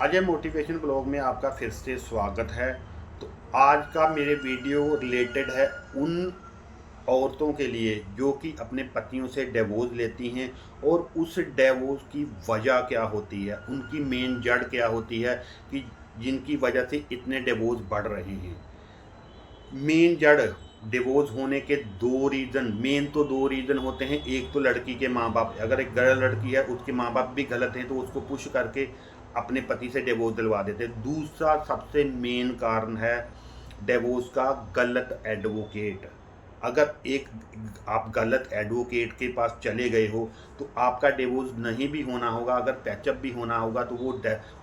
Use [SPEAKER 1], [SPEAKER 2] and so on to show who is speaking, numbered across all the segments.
[SPEAKER 1] Ajay motivation blog में आपका फिर से स्वागत है। तो आज का मेरे वीडियो रिलेटेड है उन औरतों के लिए जो कि अपने पतियों से डिवोर्स लेती हैं और उस डिवोर्स की वजह क्या होती है, उनकी मेन जड़ क्या होती है कि जिनकी वजह से इतने डिवोर्स बढ़ रहे हैं। मेन जड़ डिवोर्स होने के दो रीज़न होते हैं। एक तो लड़की के माँ बाप, अगर एक गलत लड़की है उसके माँ बाप भी गलत हैं तो उसको पुश करके अपने पति से डिवोर्स दिलवा देते हैं। दूसरा सबसे मेन कारण है डिवोर्स का गलत एडवोकेट। अगर एक आप गलत एडवोकेट के पास चले गए हो तो आपका डिवोर्स नहीं भी होना होगा, अगर पैचअप भी होना होगा तो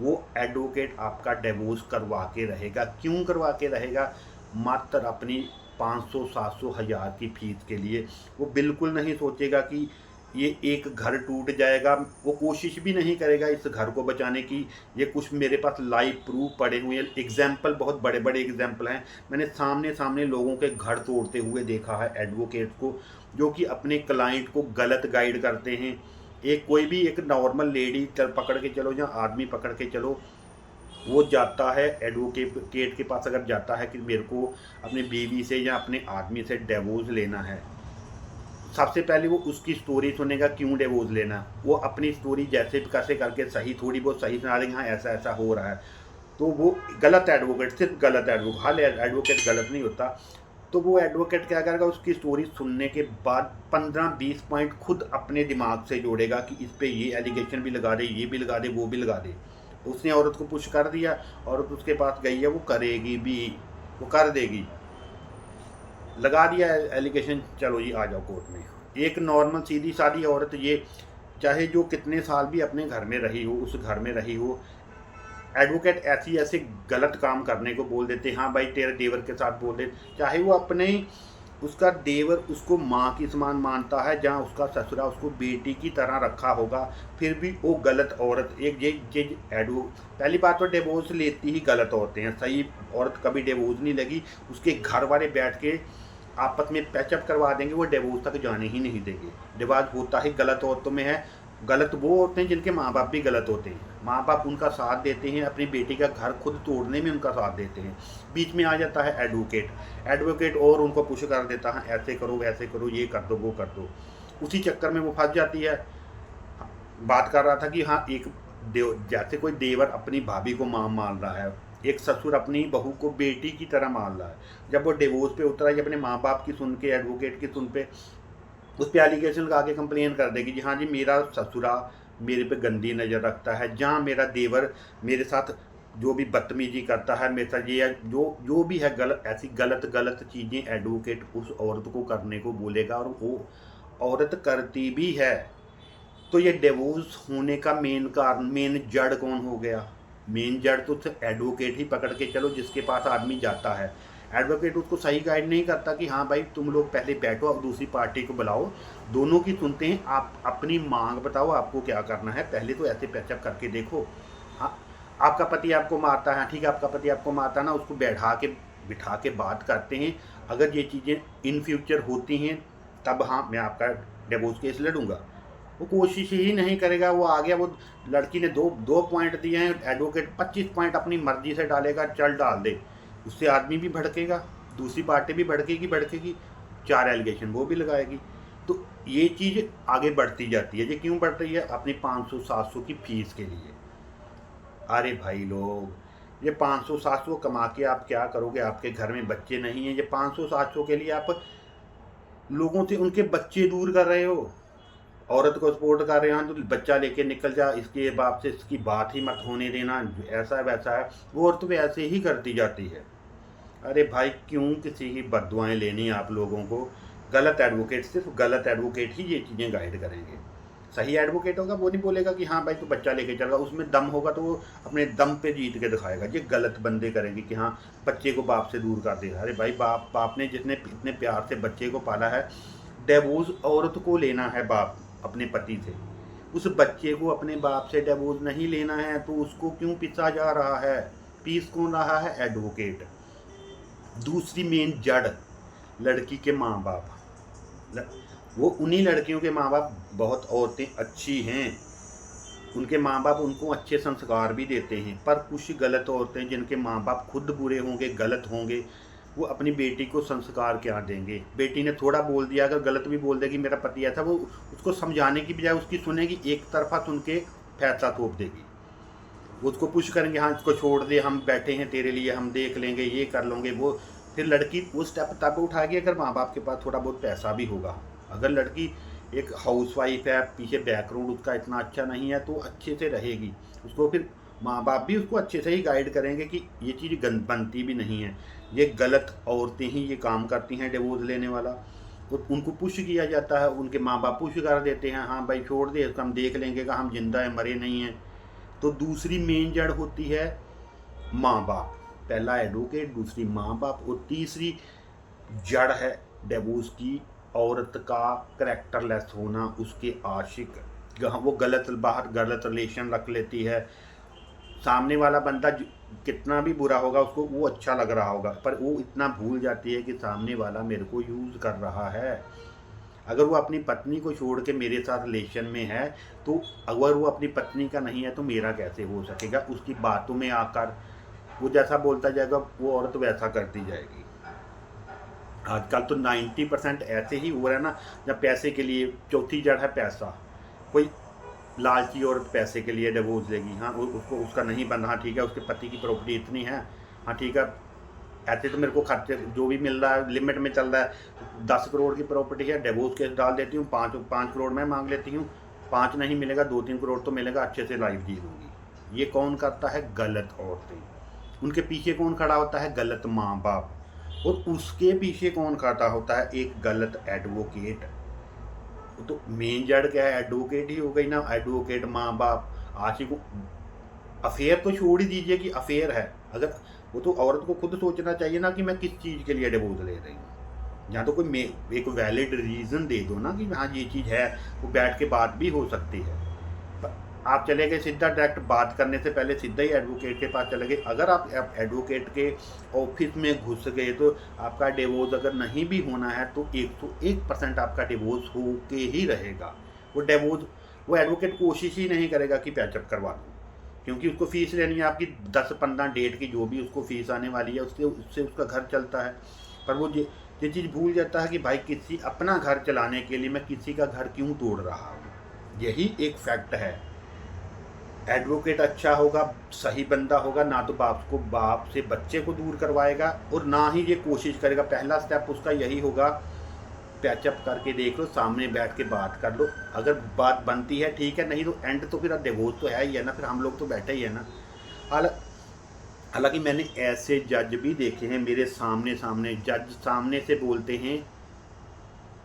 [SPEAKER 1] वो एडवोकेट आपका डिवोर्स करवा के रहेगा। क्यों करवा के रहेगा? मात्र अपनी 500 700 हज़ार की फीस के लिए। वो बिल्कुल नहीं सोचेगा कि ये एक घर टूट जाएगा, वो कोशिश भी नहीं करेगा इस घर को बचाने की। ये कुछ मेरे पास लाइव प्रूफ पड़े हुए हैं, एग्जाम्पल, बहुत बड़े बड़े एग्जाम्पल हैं। मैंने सामने सामने लोगों के घर तोड़ते हुए देखा है एडवोकेट को, जो कि अपने क्लाइंट को गलत गाइड करते हैं। एक कोई भी एक नॉर्मल लेडी पकड़ के चलो या आदमी पकड़ के चलो, वो जाता है एडवोकेट के पास, अगर जाता है कि मेरे को अपनी बीवी से या अपने आदमी से डिवोर्स लेना है, सबसे पहले वो उसकी स्टोरी सुनेगा क्यों डिवोर्स लेना। वो अपनी स्टोरी जैसे भी कैसे करके सही, थोड़ी बहुत सही सुना देंगे, हाँ ऐसा ऐसा हो रहा है। तो वो गलत एडवोकेट, सिर्फ गलत एडवोकेट, हाल एडवोकेट गलत नहीं होता। तो वो एडवोकेट क्या करेगा, उसकी स्टोरी सुनने के बाद 15-20 पॉइंट खुद अपने दिमाग से जोड़ेगा कि इस पे ये एलिगेशन भी लगा दे, ये भी लगा दे, वो भी लगा दे। उसने औरत को पुश कर दिया, औरत उसके पास गई है, वो करेगी भी, वो कर देगी। लगा दिया एलिगेशन, चलो जी आ जाओ कोर्ट में। एक नॉर्मल सीधी सादी औरत, ये चाहे जो कितने साल भी अपने घर में रही हो, उस घर में रही हो, एडवोकेट ऐसी ऐसे गलत काम करने को बोल देते, हाँ भाई तेरे देवर के साथ बोल दे। चाहे वो अपने, उसका देवर उसको माँ की समान मानता है, जहाँ उसका ससुरा उसको बेटी की तरह रखा होगा, फिर भी वो गलत औरत, एक ये पहली बात तो डिवोर्स लेती ही गलत औरतें हैं। सही औरत कभी डिवोर्स नहीं लगी, उसके घर वाले बैठ के आपस में पैचअप करवा देंगे, वो डिवोर्स तक जाने ही नहीं देंगे। डिवोर्स होता ही गलत औरतों में है। गलत वो होते हैं जिनके माँ बाप भी गलत होते हैं, माँ बाप उनका साथ देते हैं, अपनी बेटी का घर खुद तोड़ने में उनका साथ देते हैं। बीच में आ जाता है एडवोकेट और उनको पुश कर देता है, ऐसे करो वैसे करो, ये कर दो वो कर दो। उसी चक्कर में वो फंस जाती है। बात कर रहा था कि हाँ, एक जैसे कोई देवर अपनी भाभी को माँ मान रहा है, एक ससुर अपनी बहू को बेटी की तरह मान रहा है। जब वो डिवोर्स पे उतरा, ये अपने माँ बाप की सुन के, एडवोकेट की सुन पे, उस पर एलिगेशन लगा के कंप्लेन कर देगी जी हाँ जी मेरा ससुरा मेरे पे गंदी नज़र रखता है, जहाँ मेरा देवर मेरे साथ जो भी बदतमीजी करता है, मेरे साथ ये जो जो भी है गलत, ऐसी गलत गलत चीज़ें एडवोकेट उस औरत को करने को बोलेगा, और वो औरत करती भी है। तो ये डिवोर्स होने का मेन कारण, मेन जड़ कौन हो गया? मेन जड़ तो सिर्फ एडवोकेट ही पकड़ के चलो, जिसके पास आदमी जाता है। एडवोकेट उसको सही गाइड नहीं करता कि हाँ भाई तुम लोग पहले बैठो, अब दूसरी पार्टी को बुलाओ, दोनों की सुनते हैं, आप अपनी मांग बताओ आपको क्या करना है, पहले तो ऐसे पैचअप करके देखो। हाँ, आपका पति आपको मारता है, ठीक है, आपका पति आपको मारता है ना, उसको बिठा के बात करते हैं। अगर ये चीज़ें इन फ्यूचर होती हैं तब हाँ मैं आपका डिवोर्स केस लड़ूंगा। वो कोशिश ही नहीं करेगा, वो आ गया, वो लड़की ने दो दो पॉइंट दिए हैं, एडवोकेट 25 पॉइंट अपनी मर्जी से डालेगा, चल डाल दे, उससे आदमी भी भड़केगा, दूसरी पार्टी भी भड़केगी, 4 एलिगेशन वो भी लगाएगी। तो ये चीज़ आगे बढ़ती जाती है। ये क्यों बढ़ रही है? अपनी 500 700 की फीस के लिए। अरे भाई लोग, ये 500 700 कमा के आप क्या करोगे? आपके घर में बच्चे नहीं हैं, ये 500 700 के लिए आप लोगों से उनके बच्चे दूर कर रहे हो। औरत को सपोर्ट कर रहे हैं तो बच्चा लेके निकल जा, इसके बाप से इसकी बात ही मत होने देना, ऐसा वैसा है। वो औरत भी ऐसे ही करती जाती है। अरे भाई, क्यों किसी की बददुआएं लेनी आप लोगों को? गलत एडवोकेट, सिर्फ गलत एडवोकेट ही ये चीज़ें गाइड करेंगे। सही एडवोकेट होगा वो नहीं बोलेगा कि हाँ भाई तू बच्चा लेके चल रहा, उसमें दम होगा तो वो अपने दम पे जीत के दिखाएगा। ये गलत बंदे करेंगे कि हाँ बच्चे को बाप से दूर कर देगा। अरे भाई, बाप ने जिसने इतने प्यार से बच्चे को पाला है, डिवोर्स औरत को लेना है बाप अपने पति से, उस बच्चे को अपने बाप से डिवोर्स नहीं लेना है, तो उसको क्यों पीसा जा रहा है? पीस कौन रहा है? एडवोकेट। दूसरी मेन जड़, लड़की के माँ बाप। वो उन्हीं लड़कियों के माँ बाप, बहुत औरतें अच्छी हैं, उनके माँ बाप उनको अच्छे संस्कार भी देते हैं, पर कुछ गलत औरतें जिनके माँ बाप खुद बुरे होंगे, गलत होंगे, वो अपनी बेटी को संस्कार क्या देंगे। बेटी ने थोड़ा बोल दिया, अगर गलत भी बोल देगी मेरा पति ऐसा, वो उसको समझाने की बजाय उसकी सुनेगी, एक तरफा सुन के फैसला थोप देगी। वो उसको पुश करेंगे, हाँ इसको छोड़ दे, हम बैठे हैं तेरे लिए, हम देख लेंगे, ये कर लेंगे वो। फिर लड़की वो स्टेप तब उठाएगी अगर माँ बाप के पास थोड़ा बहुत पैसा भी होगा। अगर लड़की एक हाउसवाइफ है, पीछे बैकग्राउंड उसका इतना अच्छा नहीं है, तो अच्छे से रहेगी। उसको फिर माँ बाप भी उसको अच्छे से ही गाइड करेंगे कि ये चीज़ बनती भी नहीं है, ये गलत औरतें ही ये काम करती हैं डिवोर्स लेने वाला। तो उनको पुश किया जाता है, उनके माँ बाप पुश कर देते हैं, हाँ भाई छोड़ दे, हम देख लेंगे कि हम जिंदा हैं मरे नहीं हैं। तो दूसरी मेन जड़ होती है माँ बाप। पहला एडवोकेट, दूसरी माँ बाप, और तीसरी जड़ है डिवोर्स की औरत का करैक्टरलेस होना, उसके आशिक, वो गलत बाहर गलत रिलेशन रख लेती है। सामने वाला बंदा कितना भी बुरा होगा उसको वो अच्छा लग रहा होगा, पर वो इतना भूल जाती है कि सामने वाला मेरे को यूज़ कर रहा है। अगर वो अपनी पत्नी को छोड़ के मेरे साथ रिलेशन में है, तो अगर वो अपनी पत्नी का नहीं है तो मेरा कैसे हो सकेगा। उसकी बातों में आकर वो जैसा बोलता जाएगा वो औरत वैसा करती जाएगी। आजकल तो 90% ऐसे ही हो रहा है ना, जब पैसे के लिए, चौथी जड़ है पैसा। कोई लालची औरत पैसे के लिए डिवोर्स लेगी, हाँ उसको उसका नहीं बन रहा, ठीक है उसके पति की प्रॉपर्टी इतनी है, हाँ ठीक है ऐसे तो मेरे को खर्चे जो भी मिल रहा है लिमिट में चल रहा है, 10 करोड़ की प्रॉपर्टी है, डिवोर्स केस डाल देती हूँ, 5 करोड़ मैं मांग लेती हूँ, 5 नहीं मिलेगा 2-3 करोड़ तो मिलेगा, अच्छे से लाइफ जी लूँगी। ये कौन करता है? गलत औरतें। उनके पीछे कौन खड़ा होता है? गलत माँ बाप। और उसके पीछे कौन खड़ा होता है? एक गलत एडवोकेट। तो मेन जड़ क्या है? एडवोकेट ही हो गई ना। एडवोकेट, माँ बाप, आशिक। अफेयर तो छोड़ ही दीजिए कि अफेयर है, अगर वो तो औरत को खुद सोचना चाहिए ना कि मैं किस चीज़ के लिए डिवोर्स ले रही हूँ। या तो कोई एक वैलिड रीज़न दे दो ना कि हाँ ये चीज़ है, वो बैठ के बात भी हो सकती है। आप चले गए सीधा डायरेक्ट, बात करने से पहले सीधा ही एडवोकेट के पास चले गए। अगर आप एडवोकेट के ऑफिस में घुस गए तो आपका डिवोर्स अगर नहीं भी होना है तो 101% आपका डिवोर्स हो के ही रहेगा। वो एडवोकेट कोशिश ही नहीं करेगा कि पैचअप करवा दूँ, क्योंकि उसको फ़ीस लेनी है आपकी 10-15 डेट की, जो भी उसको फ़ीस आने वाली है उससे उसका घर चलता है। पर वो ये चीज़ भूल जाता है कि भाई किसी अपना घर चलाने के लिए मैं किसी का घर क्यों तोड़ रहा हूँ। यही एक फैक्ट है। एडवोकेट अच्छा होगा, सही बंदा होगा, ना तो बाप से बच्चे को दूर करवाएगा और ना ही ये कोशिश करेगा। पहला स्टेप उसका यही होगा, पैचअप करके देख लो, सामने बैठ के बात कर लो, अगर बात बनती है ठीक है, नहीं तो एंड तो फिर डिवोर्स तो है ही है ना, फिर हम लोग तो बैठे ही है ना। हालांकि मैंने ऐसे जज भी देखे हैं मेरे सामने जज सामने से बोलते हैं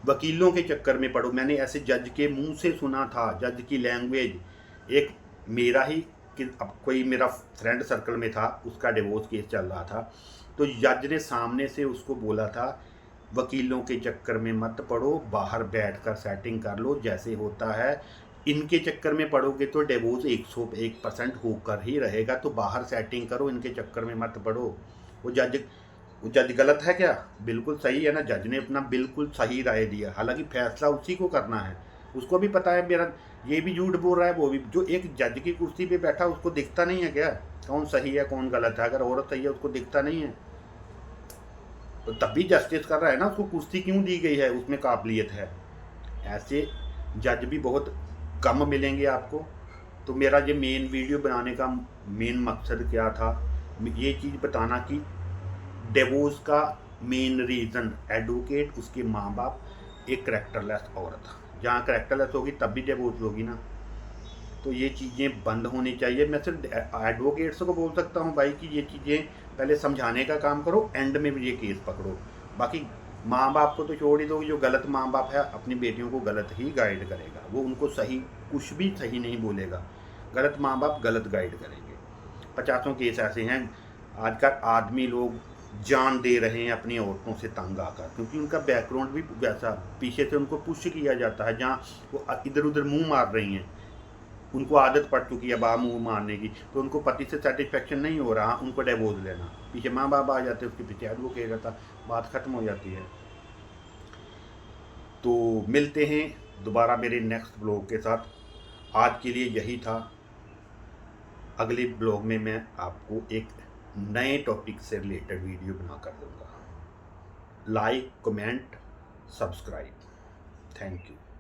[SPEAKER 1] वकीलों के चक्कर में पड़ो। मैंने ऐसे जज के मुंह से सुना था, जज की लैंग्वेज। एक मेरा ही कि अब कोई मेरा फ्रेंड सर्कल में था, उसका डिवोर्स केस चल रहा था, तो जज ने सामने से उसको बोला था वकीलों के चक्कर में मत पड़ो, बाहर बैठकर सेटिंग कर लो, जैसे होता है इनके चक्कर में पड़ोगे तो डिवोर्स 101% होकर ही रहेगा, तो बाहर सेटिंग करो, इनके चक्कर में मत पड़ो। वो जज गलत है क्या? बिल्कुल सही है ना। जज ने अपना बिल्कुल सही राय दिया, हालांकि फैसला उसी को करना है। उसको भी पता है मेरा ये भी झूठ बोल रहा है, वो भी। जो एक जज की कुर्सी पे बैठा उसको दिखता नहीं है क्या कौन सही है कौन गलत है? अगर औरत सही है उसको दिखता नहीं है तो तभी जस्टिस कर रहा है ना, उसको कुर्सी क्यों दी गई है, उसमें काबिलियत है। ऐसे जज भी बहुत कम मिलेंगे आपको। तो मेरा ये मेन वीडियो बनाने का मेन मकसद क्या था, ये चीज़ बताना कि डिवोर्स का मेन रीज़न एडवोकेट, उसके माँ बाप, एक करैक्टरलेस औरत। जहाँ करैक्टरलेस होगी तब भी डिवोर्स होगी ना। तो ये चीज़ें बंद होनी चाहिए। मैं सिर्फ एडवोकेट्स को बोल सकता हूँ भाई कि ये चीज़ें पहले समझाने का काम करो, एंड में भी ये केस पकड़ो। बाकी माँ बाप को तो छोड़ ही दो, जो गलत माँ बाप है अपनी बेटियों को गलत ही गाइड करेगा, वो उनको सही कुछ भी सही नहीं बोलेगा। गलत माँ बाप गलत गाइड करेंगे। 50 केस ऐसे हैं। आजकल आदमी लोग जान दे रहे हैं अपनी औरतों से तंग आकर, क्योंकि उनका बैकग्राउंड भी वैसा, पीछे से उनको पुश किया जाता है, जहाँ वो इधर उधर मुंह मार रही हैं, उनको आदत पड़ चुकी है बाहर मुंह मारने की, तो उनको पति से सेटिस्फेक्शन नहीं हो रहा, उनको डिवोर्स लेना। पीछे माँ बाप आ जाते हैं, उसके पीछे एडवोकेट रहता, बात खत्म हो जाती है। तो मिलते हैं दोबारा मेरे नेक्स्ट ब्लॉग के साथ। आज के लिए यही था। अगले ब्लॉग में मैं आपको एक नए टॉपिक से रिलेटेड वीडियो बना कर दूंगा। Like, comment, subscribe. Thank you.